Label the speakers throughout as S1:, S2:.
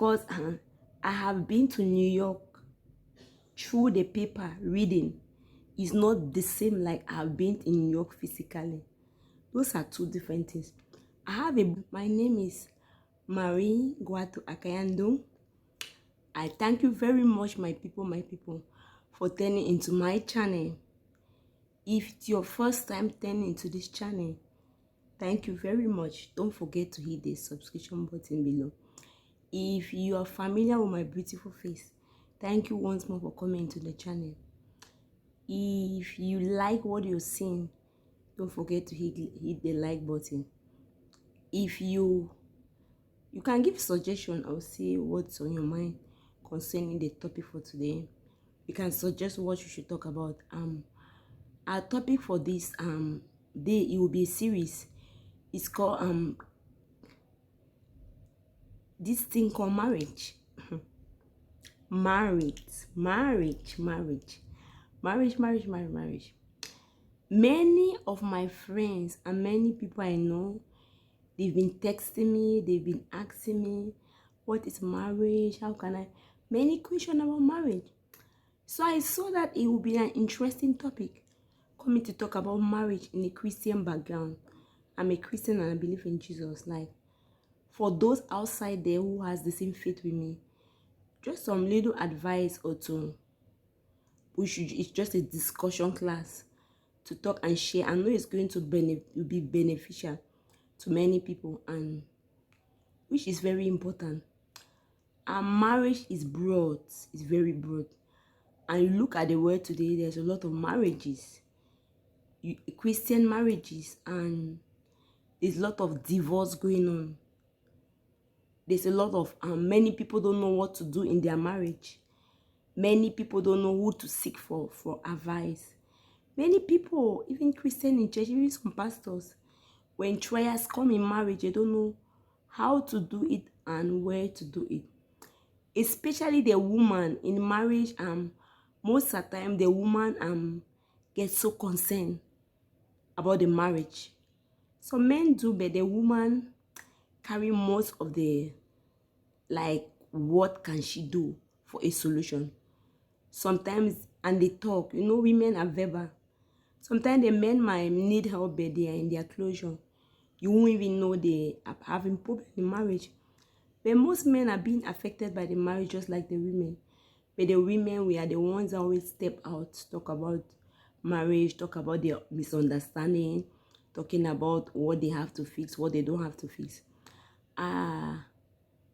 S1: because I have been to New York through the paper reading is not the same like I've been in New York physically. Those are two different things. My name is Marie Guatu Akayando. I thank you very much, my people, for turning into my channel. If it's your first time turning into this channel, thank you very much. Don't forget to hit the subscription button below. If you are familiar with my beautiful face, thank you once more for coming to the channel. If you like what you're seeing, don't forget to hit the like button. If you can give suggestion or say what's on your mind concerning the topic for today. You can suggest what you should talk about. Our topic for this day, it will be a series. It's called this thing called marriage. Marriage. Many of my friends and many people I know, they've been texting me, they've been asking me, what is marriage? How can I? Many questions about marriage. So I saw that it would be an interesting topic coming to talk about marriage in a Christian background. I'm a Christian and I believe in Jesus. Like, for those outside there who has the same faith with me, just some little advice or two. It's just a discussion class to talk and share. I know it's going to be beneficial to many people, and which is very important. Our marriage is broad. It's very broad. And you look at the world today, there's a lot of marriages, Christian marriages, and there's a lot of divorce going on. There's a lot of many people don't know what to do in their marriage. Many people don't know who to seek for advice. Many people, even Christian in church, even some pastors, when trials come in marriage, they don't know how to do it and where to do it. Especially the woman in marriage, most of the time the woman gets so concerned about the marriage. Some men do, but the woman carry most of the, like, what can she do for a solution. Sometimes, and they talk, women are verbal. Sometimes the men might need help, but they are in their closure. You won't even know they are having problems in marriage. But most men are being affected by the marriage just like the women. But the women, we are the ones that always step out, talk about marriage, talk about their misunderstanding, talking about what they have to fix, what they don't have to fix.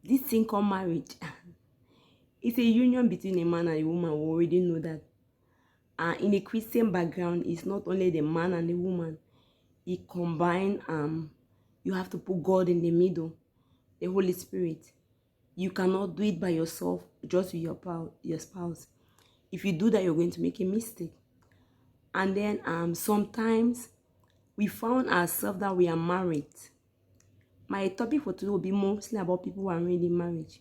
S1: This thing called marriage, it's a union between a man and a woman. We already know that. In a Christian background, it's not only the man and the woman. It combined, you have to put God in the middle, the Holy Spirit. You cannot do it by yourself, just with your spouse. If you do that, you're going to make a mistake. And then sometimes we found ourselves that we are married. My topic for today will be mostly about people who are already in marriage.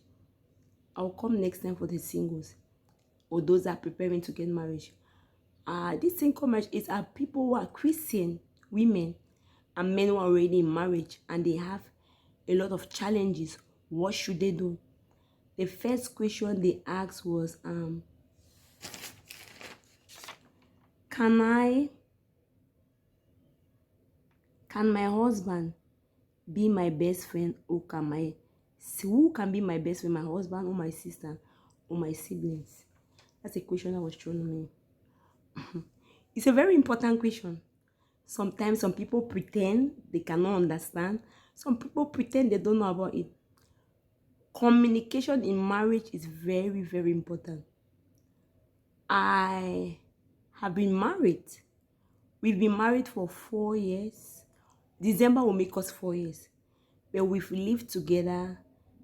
S1: I'll come next time for the singles or those that are preparing to get married. This single marriage is people who are Christian women and men who are already in marriage and they have a lot of challenges. What should they do? The first question they asked was, can my husband be my best friend, or who can be my best friend, my husband or my sister or my siblings? That's a question that was thrown at me. It's a very important question. Sometimes some people pretend they cannot understand. Some people pretend they don't know about it. Communication in marriage is very, very important. I have been married. We've been married for 4 years. December will make us 4 years. But we've lived together.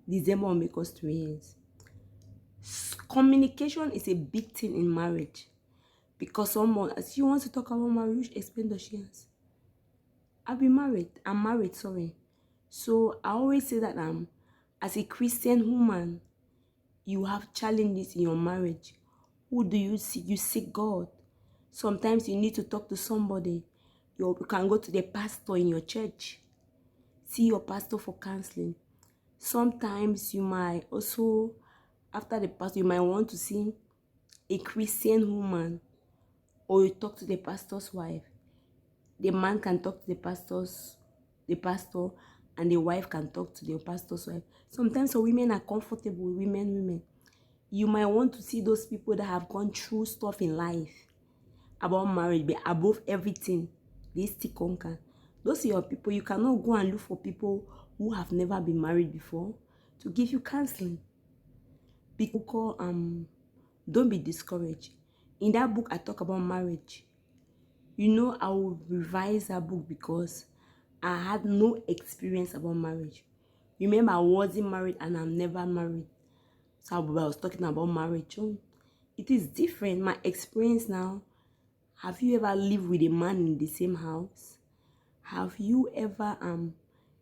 S1: December will make us 3 years. Communication is a big thing in marriage. Because someone, as you want to talk about marriage, explain the chance. I've been married. I'm married, sorry. So I always say that as a Christian woman, you have challenges in your marriage. Who do you seek? You seek God. Sometimes you need to talk to somebody. You can go to the pastor in your church. See your pastor for counseling. Sometimes you might also, after the pastor, you might want to see a Christian woman, or you talk to the pastor's wife. The man can talk to the pastor, and the wife can talk to the pastor's wife. Sometimes some women are comfortable with women. You might want to see those people that have gone through stuff in life about marriage, but above everything, they still conquer. Those are your people. You cannot go and look for people who have never been married before to give you counseling. Because don't be discouraged. In that book, I talk about marriage. You know, I will revise that book because I had no experience about marriage. Remember, I wasn't married and I'm never married. So I was talking about marriage. So it is different. My experience now. Have you ever lived with a man in the same house? Have you ever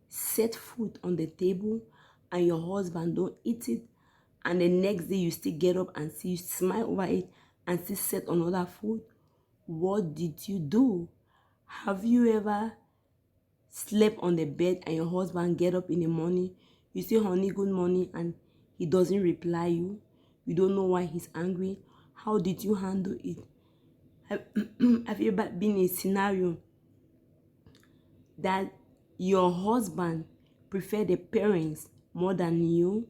S1: set food on the table and your husband don't eat it, and the next day you still get up and see you smile over it and still set another food? What did you do? Have you ever slept on the bed and your husband get up in the morning, you say honey good morning, and he doesn't reply you? You don't know why he's angry. How did you handle it? Have you ever been in a scenario that your husband prefer the parents more than you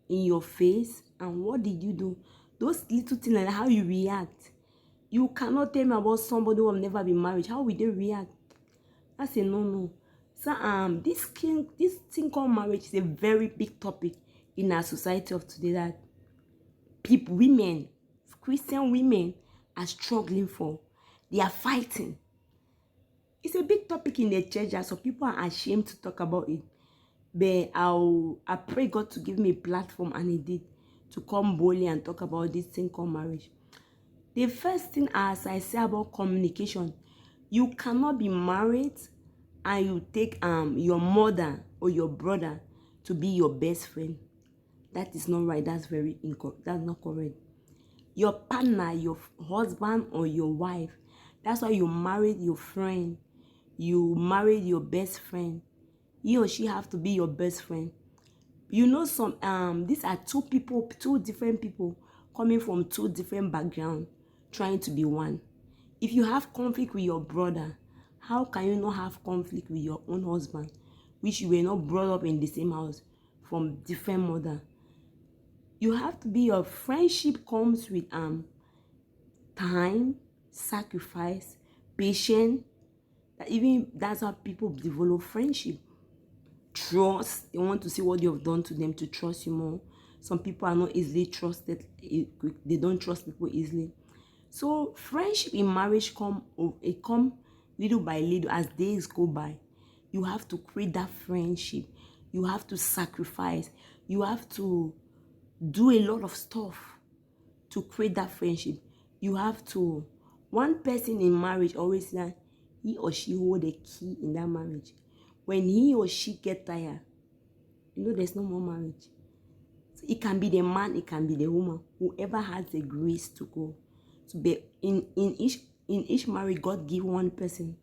S1: in your face? And what did you do? Those little things, like how you react. You cannot tell me about somebody who have never been married. How will they react? That's a no. So this thing called marriage is a very big topic in our society of today, that women, Christian women, are struggling for. They are fighting. It's a big topic in the church, and some people are ashamed to talk about it. But I pray God to give me a platform, and He did, to come boldly and talk about this thing called marriage. The first thing, as I say about communication, you cannot be married and you take your mother or your brother to be your best friend. That is not right. That's very incorrect. That's not correct. Your partner, your husband or your wife, that's why you married your friend. You married your best friend. He or she have to be your best friend. You know, these are two different people coming from two different backgrounds, trying to be one. If you have conflict with your brother, how can you not have conflict with your own husband, which you were not brought up in the same house, from different mother? You have to be, your friendship comes with time, sacrifice, patience. That's how people develop friendship. Trust. They want to see what you have done to them to trust you more. Some people are not easily trusted. They don't trust people easily. So friendship in marriage come little by little as days go by. You have to create that friendship. You have to sacrifice. You have to do a lot of stuff to create that friendship. You have to, one person in marriage always say that he or she hold the key in that marriage. When he or she get tired, there's no more marriage. So it can be the man, it can be the woman, whoever has the grace to go. To be in each marriage, God give one person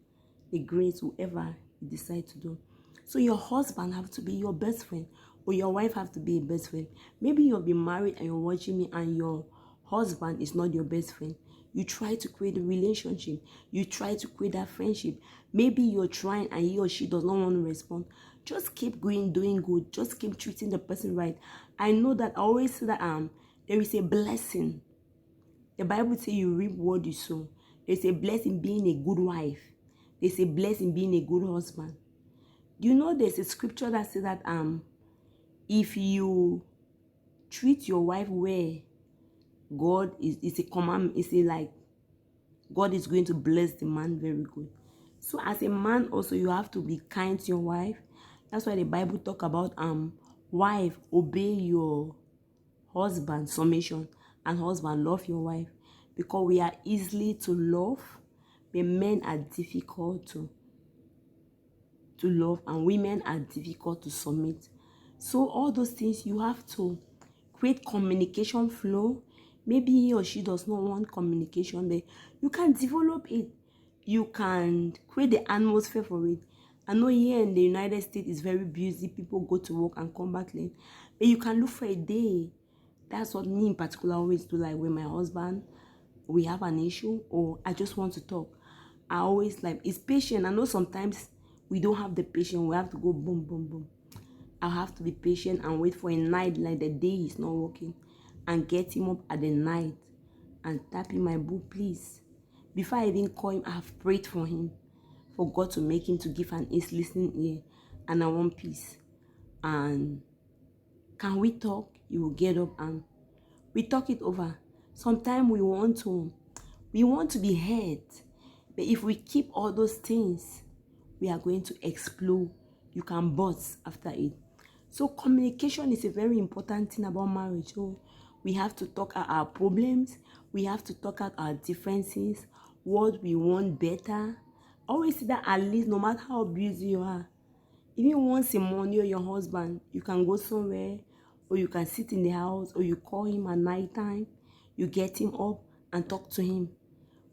S1: the grace, whoever you decide to do. So your husband have to be your best friend, or your wife have to be a best friend. Maybe you'll be married and you're watching me and your husband is not your best friend. You try to create a relationship. You try to create that friendship. Maybe you're trying and he or she does not want to respond. Just keep going, doing good. Just keep treating the person right. I know that I always say that there is a blessing. The Bible says you reap what you sow. There's a blessing being a good wife. There's a blessing being a good husband. Do you know there's a scripture that says that if you treat your wife well, God is a command. It's like God is going to bless the man very good. So as a man also, you have to be kind to your wife. That's why the Bible talk about wife, obey your husband, submission, and husband, love your wife. Because we are easily to love, but men are difficult to love, and women are difficult to submit. So all those things, you have to create communication flow. Maybe he or she does not want communication, but you can develop it. You can create the atmosphere for it. I know here in the United States it's very busy. People go to work and come back late. But you can look for a day. That's what me in particular always do. Like when my husband, we have an issue or I just want to talk. I always like, it's patient. I know sometimes we don't have the patience. We have to go boom, boom, boom. I have to be patient and wait for a night like the day is not working and get him up at the night and tap in my book, please. Before I even call him, I have prayed for him, for God to make him to give an ear, listening ear, and I want peace. And can we talk? You will get up and we talk it over. Sometimes we want to be heard, but if we keep all those things, we are going to explode. You can burst after it. So communication is a very important thing about marriage. So we have to talk out our problems. We have to talk out our differences, what we want better. Always say that at least no matter how busy you are, even once a month, you or your husband, you can go somewhere, or you can sit in the house, or you call him at night time, you get him up and talk to him.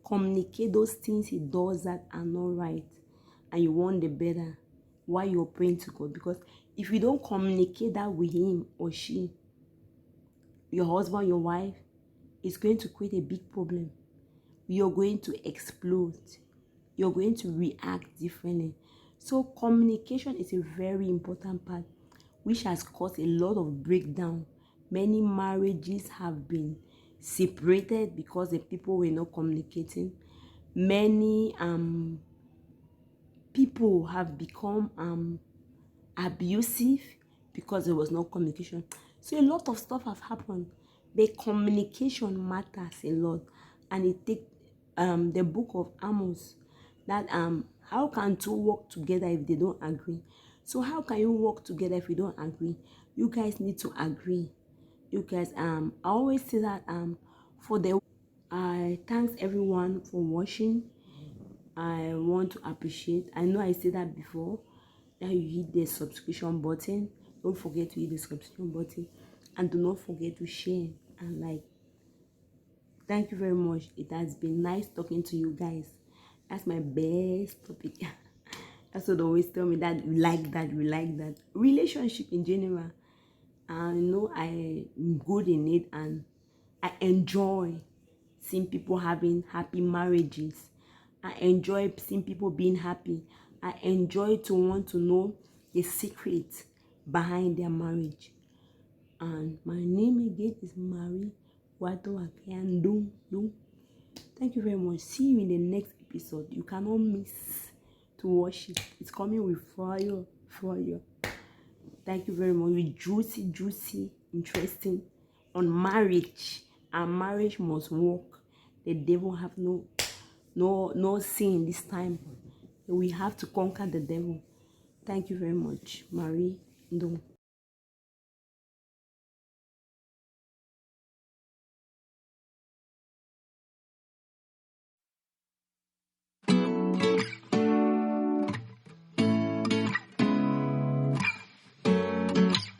S1: Communicate those things he does that are not right, and you want the better while you're praying to God. Because if you don't communicate that with him or she, your husband, your wife, it's going to create a big problem. You're going to explode. You're going to react differently. So communication is a very important part, which has caused a lot of breakdown. Many marriages have been separated because the people were not communicating. Many people have become abusive because there was no communication. So a lot of stuff have happened. But communication matters a lot, and it takes the book of Amos that how can two work together if they don't agree? So how can you work together if you don't agree? You guys need to agree. You guys I always say that for the I thanks everyone for watching. I want to appreciate. I know I said that before, that you hit the subscription button. Don't forget to hit the subscription button, and do not forget to share and like. Thank you very much. It has been nice talking to you guys. That's my best topic. That's what they always tell me, that you like that, you like that. Relationship in general. I know I'm good in it, and I enjoy seeing people having happy marriages. I enjoy seeing people being happy. I enjoy to want to know the secret behind their marriage. And my name again is Marie Wato Akian. Thank you very much. See you in the next episode. You cannot miss to watch it. It's coming with fire. Thank you very much. With juicy, interesting on marriage. And marriage must work. The devil have no sin this time. We have to conquer the devil. Thank you very much, Marie Ndong.